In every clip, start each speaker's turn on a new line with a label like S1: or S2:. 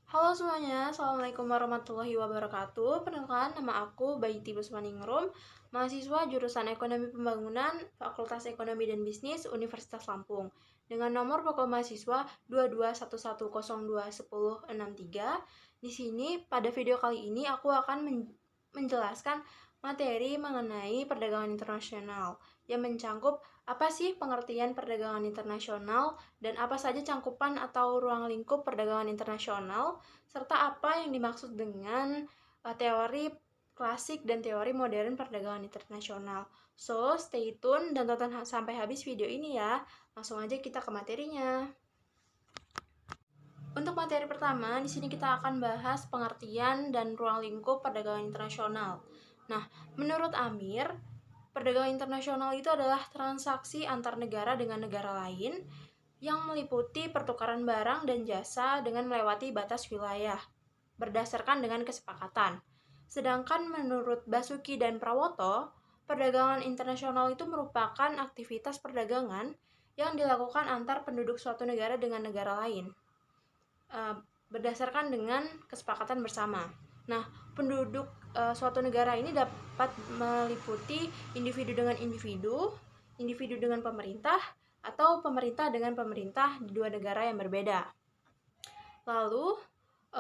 S1: Halo semuanya, Assalamualaikum warahmatullahi wabarakatuh. Perkenalkan, nama aku Baiti Busmaningrum, mahasiswa jurusan Ekonomi Pembangunan, Fakultas Ekonomi dan Bisnis, Universitas Lampung. Dengan nomor pokok mahasiswa 2211021063. Di sini, pada video kali ini aku akan menjelaskan materi mengenai perdagangan internasional yang mencangkup apa sih pengertian perdagangan internasional dan apa saja cangkupan atau ruang lingkup perdagangan internasional, serta apa yang dimaksud dengan teori klasik dan teori modern perdagangan internasional. So, stay tune dan tonton sampai habis video ini ya. Langsung aja kita ke materinya. Untuk materi pertama, di sini kita akan bahas pengertian dan ruang lingkup perdagangan internasional. Nah, menurut Amir, perdagangan internasional itu adalah transaksi antar negara dengan negara lain yang meliputi pertukaran barang dan jasa dengan melewati batas wilayah berdasarkan dengan kesepakatan. Sedangkan menurut Basuki dan Prawoto, perdagangan internasional itu merupakan aktivitas perdagangan yang dilakukan antar penduduk suatu negara dengan negara lain berdasarkan dengan kesepakatan bersama. Nah, penduduk suatu negara ini dapat meliputi individu dengan individu, individu dengan pemerintah, atau pemerintah dengan pemerintah di dua negara yang berbeda. Lalu,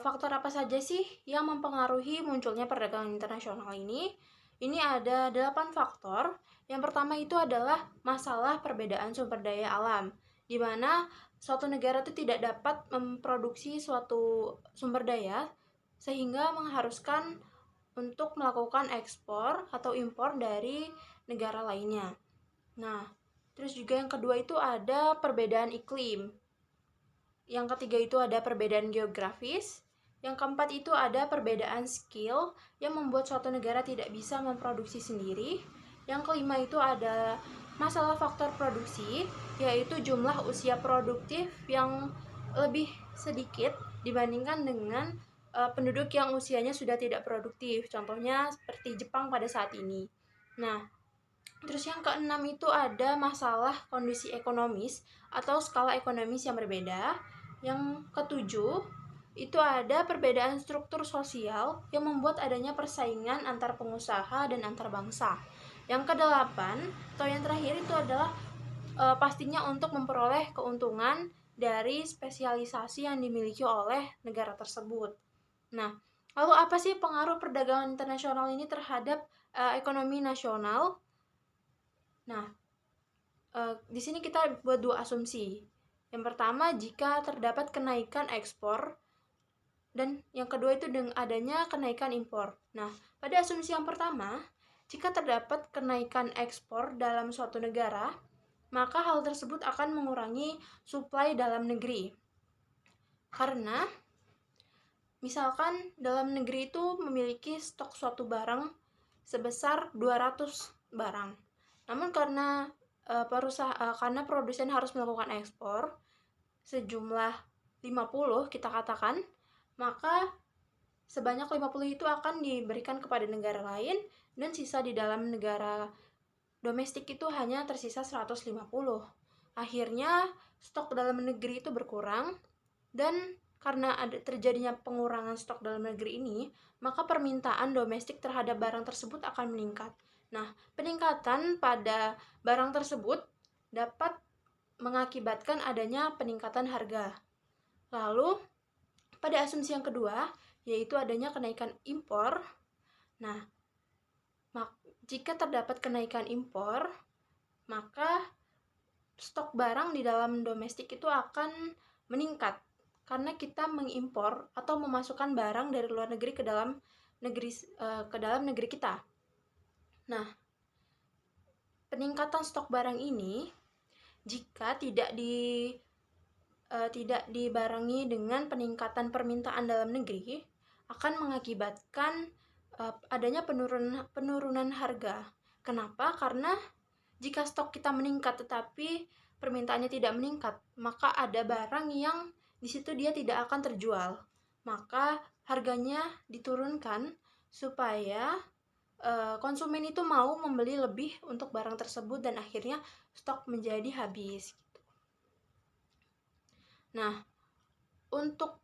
S1: faktor apa saja sih yang mempengaruhi munculnya perdagangan internasional ini? Ini ada 8 faktor. Yang pertama itu adalah masalah perbedaan sumber daya alam, di mana suatu negara itu tidak dapat memproduksi suatu sumber daya sehingga mengharuskan untuk melakukan ekspor atau impor dari negara lainnya. Nah, terus juga yang kedua itu ada perbedaan iklim. Yang ketiga itu ada perbedaan geografis. Yang keempat itu ada perbedaan skill yang membuat suatu negara tidak bisa memproduksi sendiri. Yang kelima itu ada masalah faktor produksi, yaitu jumlah usia produktif yang lebih sedikit dibandingkan dengan penduduk yang usianya sudah tidak produktif. Contohnya seperti Jepang pada saat ini. Nah, terus yang keenam itu ada masalah kondisi ekonomis atau skala ekonomis yang berbeda. Yang ketujuh itu ada perbedaan struktur sosial yang membuat adanya persaingan antar pengusaha dan antar bangsa. Yang kedelapan atau yang terakhir itu adalah pastinya untuk memperoleh keuntungan dari spesialisasi yang dimiliki oleh negara tersebut. Nah, lalu apa sih pengaruh perdagangan internasional ini terhadap ekonomi nasional? Nah, di sini kita buat dua asumsi. Yang pertama, jika terdapat kenaikan ekspor, dan yang kedua itu dengan adanya kenaikan impor. Nah, pada asumsi yang pertama, jika terdapat kenaikan ekspor dalam suatu negara, maka hal tersebut akan mengurangi suplai dalam negeri. Karena misalkan dalam negeri itu memiliki stok suatu barang sebesar 200 barang. Namun karena karena produsen harus melakukan ekspor sejumlah 50 kita katakan, maka sebanyak 50 itu akan diberikan kepada negara lain dan sisa di dalam negara domestik itu hanya tersisa 150. Akhirnya stok dalam negeri itu berkurang, dan karena ada terjadinya pengurangan stok dalam negeri ini, maka permintaan domestik terhadap barang tersebut akan meningkat. Nah, peningkatan pada barang tersebut dapat mengakibatkan adanya peningkatan harga. Lalu, pada asumsi yang kedua, yaitu adanya kenaikan impor. Nah, jika terdapat kenaikan impor, maka stok barang di dalam domestik itu akan meningkat karena kita mengimpor atau memasukkan barang dari luar negeri ke dalam negeri kita. Nah, peningkatan stok barang ini jika tidak dibarengi dengan peningkatan permintaan dalam negeri akan mengakibatkan adanya penurunan harga. Kenapa? Karena jika stok kita meningkat tetapi permintaannya tidak meningkat, maka ada barang yang di situ dia tidak akan terjual. Maka harganya diturunkan supaya konsumen itu mau membeli lebih untuk barang tersebut dan akhirnya stok menjadi habis. Nah, untuk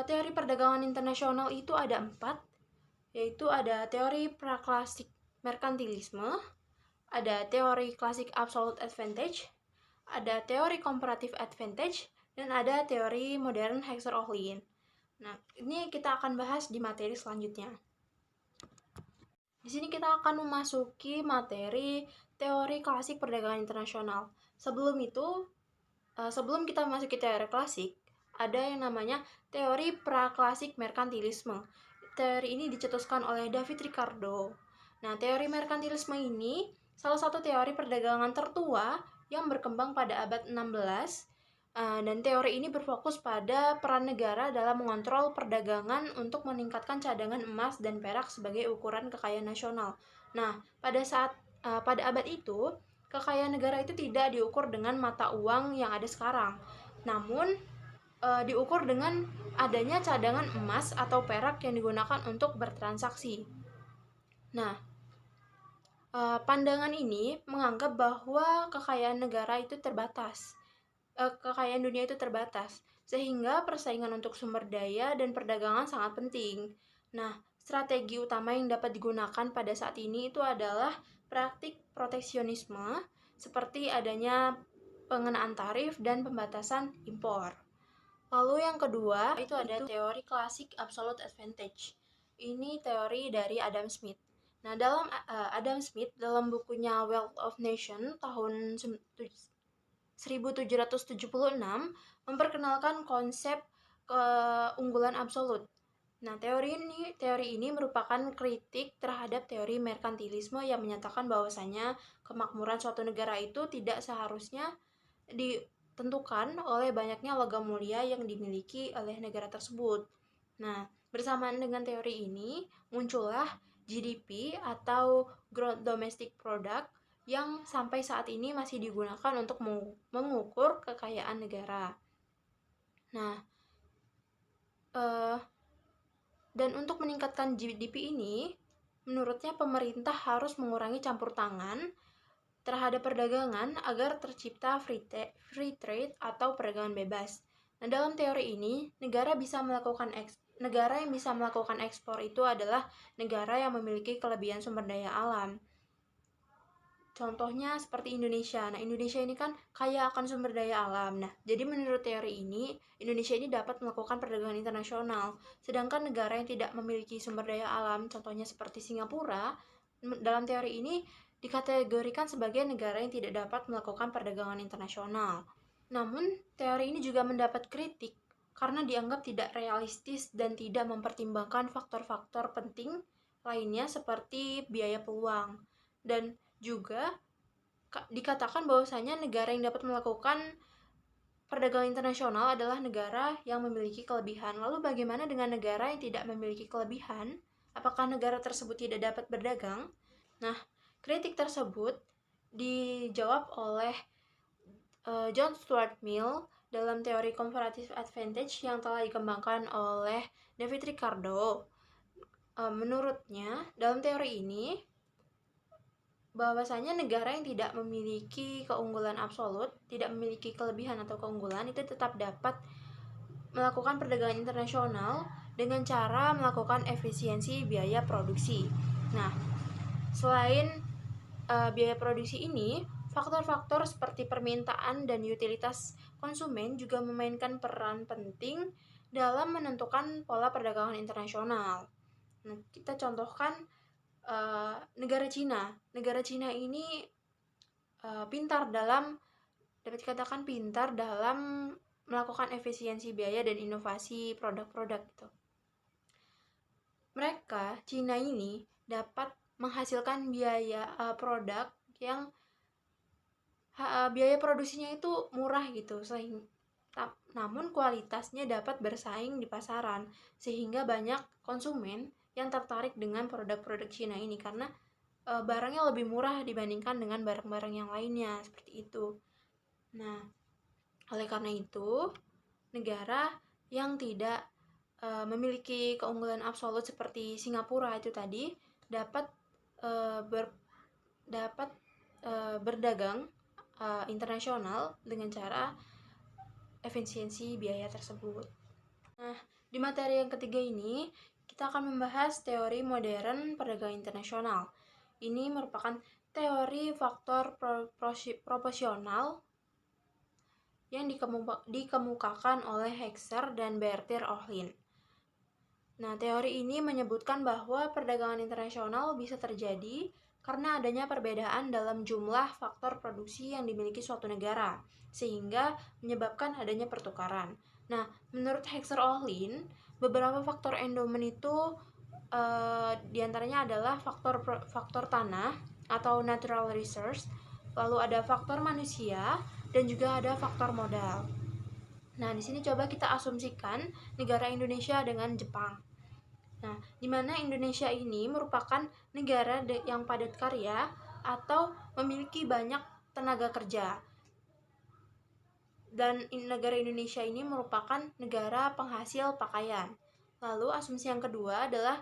S1: Teori perdagangan internasional itu ada 4, yaitu ada teori praklasik merkantilisme, ada teori klasik absolute advantage, ada teori comparative advantage, dan ada teori modern Hexer-Ohlin. Nah, ini kita akan bahas di materi selanjutnya. Di sini kita akan memasuki materi teori klasik perdagangan internasional. Sebelum kita memasuki teori klasik, ada yang namanya teori praklasik merkantilisme. Teori ini dicetuskan oleh David Ricardo. Nah, teori merkantilisme ini salah satu teori perdagangan tertua yang berkembang pada abad 16, dan teori ini berfokus pada peran negara dalam mengontrol perdagangan untuk meningkatkan cadangan emas dan perak sebagai ukuran kekayaan nasional. Nah, pada abad itu, kekayaan negara itu tidak diukur dengan mata uang yang ada sekarang, namun diukur dengan adanya cadangan emas atau perak yang digunakan untuk bertransaksi. Nah, pandangan ini menganggap bahwa kekayaan negara itu terbatas, kekayaan dunia itu terbatas, sehingga persaingan untuk sumber daya dan perdagangan sangat penting. Nah, strategi utama yang dapat digunakan pada saat ini itu adalah praktik proteksionisme, seperti adanya pengenaan tarif dan pembatasan impor. Lalu yang kedua, itu ada teori klasik absolute advantage. Ini teori dari Adam Smith. Nah, Adam Smith dalam bukunya Wealth of Nation tahun 1776 memperkenalkan konsep keunggulan absolut. Nah, teori ini merupakan kritik terhadap teori merkantilisme yang menyatakan bahwasanya kemakmuran suatu negara itu tidak seharusnya ditentukan oleh banyaknya logam mulia yang dimiliki oleh negara tersebut. Nah, bersamaan dengan teori ini, muncullah GDP atau Gross Domestic Product yang sampai saat ini masih digunakan untuk mengukur kekayaan negara. Nah, dan untuk meningkatkan GDP ini, menurutnya pemerintah harus mengurangi campur tangan terhadap perdagangan agar tercipta free trade atau perdagangan bebas. Nah, dalam teori ini, negara yang bisa melakukan ekspor itu adalah negara yang memiliki kelebihan sumber daya alam. Contohnya seperti Indonesia. Nah, Indonesia ini kan kaya akan sumber daya alam. Nah, jadi menurut teori ini, Indonesia ini dapat melakukan perdagangan internasional. Sedangkan negara yang tidak memiliki sumber daya alam, contohnya seperti Singapura, dalam teori ini dikategorikan sebagai negara yang tidak dapat melakukan perdagangan internasional. Namun, teori ini juga mendapat kritik karena dianggap tidak realistis dan tidak mempertimbangkan faktor-faktor penting lainnya seperti biaya peluang. Dan juga dikatakan bahwasanya negara yang dapat melakukan perdagangan internasional adalah negara yang memiliki kelebihan. Lalu bagaimana dengan negara yang tidak memiliki kelebihan? Apakah negara tersebut tidak dapat berdagang? Nah, kritik tersebut dijawab oleh John Stuart Mill dalam teori comparative advantage yang telah dikembangkan oleh David Ricardo. Menurutnya, dalam teori ini, bahwasanya negara yang tidak memiliki keunggulan absolut, tidak memiliki kelebihan atau keunggulan, itu tetap dapat melakukan perdagangan internasional dengan cara melakukan efisiensi biaya produksi. Nah, selain biaya produksi ini, faktor-faktor seperti permintaan dan utilitas konsumen juga memainkan peran penting dalam menentukan pola perdagangan internasional. Nah, kita contohkan negara Cina. Negara Cina ini dapat dikatakan pintar dalam melakukan efisiensi biaya dan inovasi produk-produk gitu. Cina ini dapat menghasilkan produk yang biaya produksinya itu murah gitu, namun kualitasnya dapat bersaing di pasaran, sehingga banyak konsumen yang tertarik dengan produk-produk Cina ini karena barangnya lebih murah dibandingkan dengan barang-barang yang lainnya, seperti itu. Nah, oleh karena itu, negara yang tidak memiliki keunggulan absolut seperti Singapura itu tadi dapat berdagang internasional dengan cara efisiensi biaya tersebut. Nah, di materi yang ketiga ini, kita akan membahas teori modern perdagangan internasional. Ini merupakan teori faktor proporsional yang dikemukakan oleh Hexer dan Bertir Ohlin. Nah, teori ini menyebutkan bahwa perdagangan internasional bisa terjadi karena adanya perbedaan dalam jumlah faktor produksi yang dimiliki suatu negara, sehingga menyebabkan adanya pertukaran. Nah, menurut Hexer-Ohlin, beberapa faktor endomen itu diantaranya adalah faktor tanah atau natural resource, lalu ada faktor manusia, dan juga ada faktor modal. Nah, di sini coba kita asumsikan negara Indonesia dengan Jepang. Nah, di mana Indonesia ini merupakan negara yang padat karya atau memiliki banyak tenaga kerja. Dan negara Indonesia ini merupakan negara penghasil pakaian. Lalu asumsi yang kedua adalah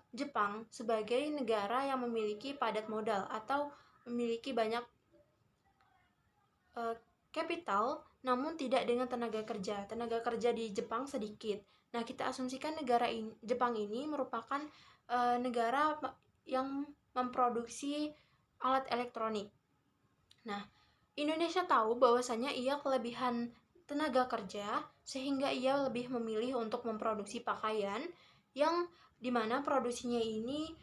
S1: Jepang sebagai negara yang memiliki padat modal atau memiliki banyak capital namun tidak dengan tenaga kerja. Tenaga kerja di Jepang sedikit. Nah, kita asumsikan negara Jepang ini merupakan negara yang memproduksi alat elektronik. Nah, Indonesia tahu bahwasanya ia kelebihan tenaga kerja sehingga ia lebih memilih untuk memproduksi pakaian yang dimana produksinya ini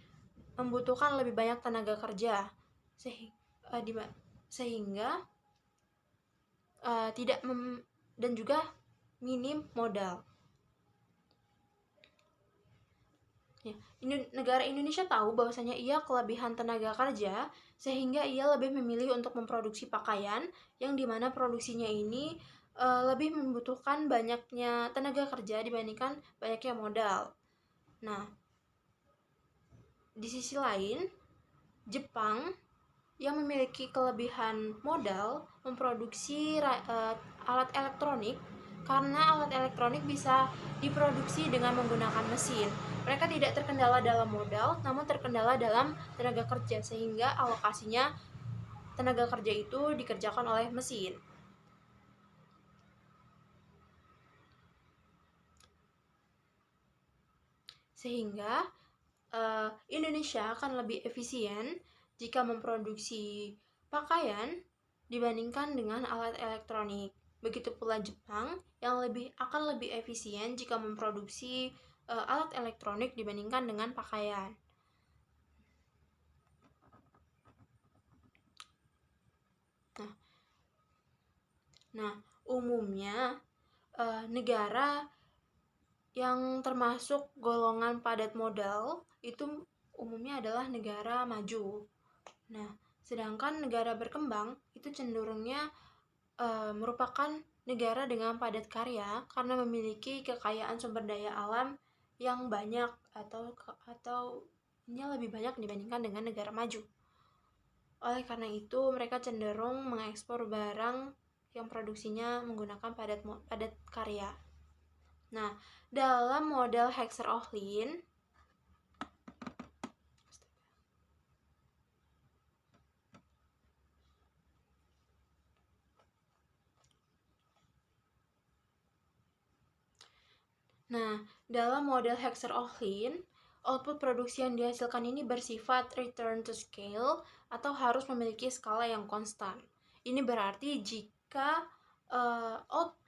S1: membutuhkan lebih banyak tenaga kerja sehingga tidak dan juga minim modal. Ya, negara Indonesia tahu bahwasanya ia kelebihan tenaga kerja sehingga ia lebih memilih untuk memproduksi pakaian yang dimana produksinya ini lebih membutuhkan banyaknya tenaga kerja dibandingkan banyaknya modal. Nah, di sisi lain, Jepang yang memiliki kelebihan modal memproduksi alat elektronik karena alat elektronik bisa diproduksi dengan menggunakan mesin. Mereka tidak terkendala dalam modal, namun terkendala dalam tenaga kerja sehingga alokasinya tenaga kerja itu dikerjakan oleh mesin. Sehingga Indonesia akan lebih efisien jika memproduksi pakaian dibandingkan dengan alat elektronik. Begitu pula Jepang yang akan lebih efisien jika memproduksi alat elektronik dibandingkan dengan pakaian. Nah, umumnya negara yang termasuk golongan padat modal itu umumnya adalah negara maju. Nah, sedangkan negara berkembang itu cenderungnya merupakan negara dengan padat karya karena memiliki kekayaan sumber daya alam yang banyak atau lebih banyak dibandingkan dengan negara maju. Oleh karena itu, mereka cenderung mengekspor barang yang produksinya menggunakan padat karya. Nah, dalam model Hexer-Ohlin, output produksi yang dihasilkan ini bersifat return to scale atau harus memiliki skala yang konstan. Ini berarti jika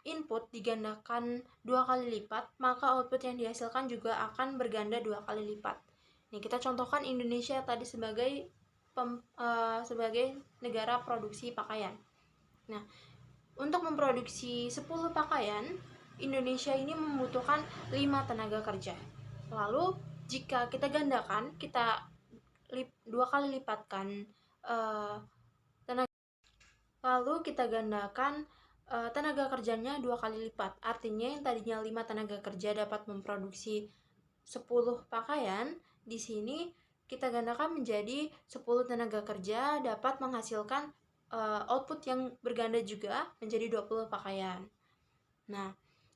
S1: input digandakan 2 kali lipat, maka output yang dihasilkan juga akan berganda 2 kali lipat. Nih, kita contohkan Indonesia tadi sebagai negara produksi pakaian. Nah, untuk memproduksi 10 pakaian, Indonesia ini membutuhkan 5 tenaga kerja. Lalu, jika kita gandakan, kita 2 kali lipatkan tenaga kerjanya 2 kali lipat. Artinya yang tadinya 5 tenaga kerja dapat memproduksi 10 pakaian, di sini kita gandakan menjadi 10 tenaga kerja dapat menghasilkan output yang berganda juga menjadi 20 pakaian. Nah,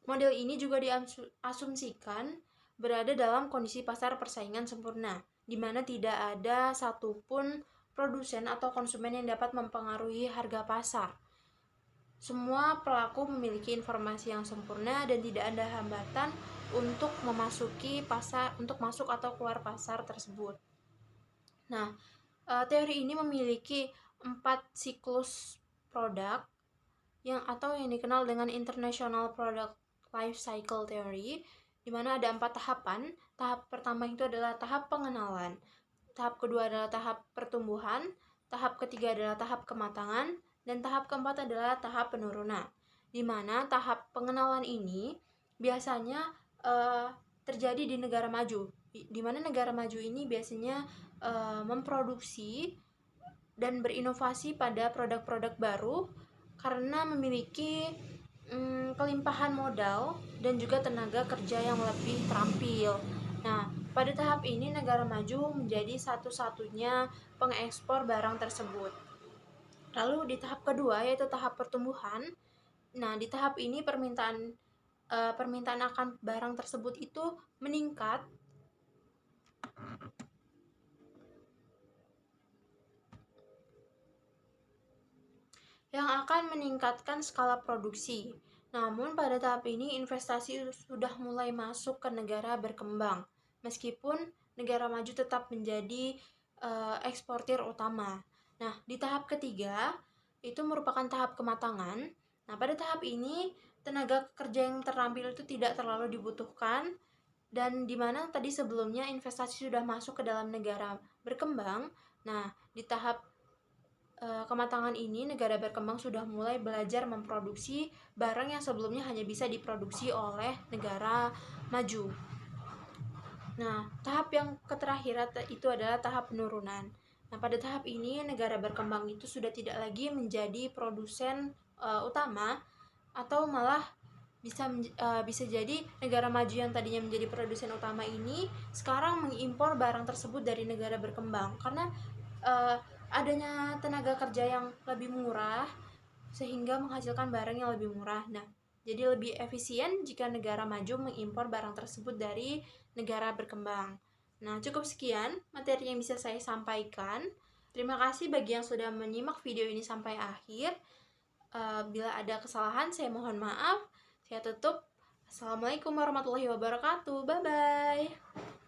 S1: model ini juga diasumsikan berada dalam kondisi pasar persaingan sempurna, di mana tidak ada satupun produsen atau konsumen yang dapat mempengaruhi harga pasar. semua pelaku memiliki informasi yang sempurna dan tidak ada hambatan untuk memasuki pasar, untuk masuk atau keluar pasar tersebut. Nah, teori ini memiliki 4 siklus produk yang dikenal dengan International Product Life Cycle Theory, di mana ada 4 tahapan. Tahap pertama itu adalah tahap pengenalan, tahap kedua adalah tahap pertumbuhan, tahap ketiga adalah tahap kematangan, dan tahap keempat adalah tahap penurunan. Di mana tahap pengenalan ini biasanya terjadi di negara maju, di mana negara maju ini biasanya memproduksi dan berinovasi pada produk-produk baru karena memiliki kelimpahan modal dan juga tenaga kerja yang lebih terampil. Nah, pada tahap ini negara maju menjadi satu-satunya pengekspor barang tersebut. Lalu di tahap kedua yaitu tahap pertumbuhan. Nah, di tahap ini permintaan akan barang tersebut itu meningkat yang akan meningkatkan skala produksi. Namun pada tahap ini investasi sudah mulai masuk ke negara berkembang, meskipun negara maju tetap menjadi eksportir utama. Nah, di tahap ketiga itu merupakan tahap kematangan. Nah, pada tahap ini tenaga kerja yang terampil itu tidak terlalu dibutuhkan, dan di mana tadi sebelumnya investasi sudah masuk ke dalam negara berkembang. Nah, di tahap kematangan ini negara berkembang sudah mulai belajar memproduksi barang yang sebelumnya hanya bisa diproduksi oleh negara maju. Nah, tahap yang terakhir itu adalah tahap penurunan. Nah, pada tahap ini negara berkembang itu sudah tidak lagi menjadi produsen utama, atau malah bisa jadi negara maju yang tadinya menjadi produsen utama ini sekarang mengimpor barang tersebut dari negara berkembang karena adanya tenaga kerja yang lebih murah sehingga menghasilkan barang yang lebih murah. Nah, jadi lebih efisien jika negara maju mengimpor barang tersebut dari negara berkembang. Nah, cukup sekian materi yang bisa saya sampaikan. Terima kasih bagi yang sudah menyimak video ini sampai akhir. Bila ada kesalahan, saya mohon maaf. Saya tutup. Assalamualaikum warahmatullahi wabarakatuh. Bye-bye.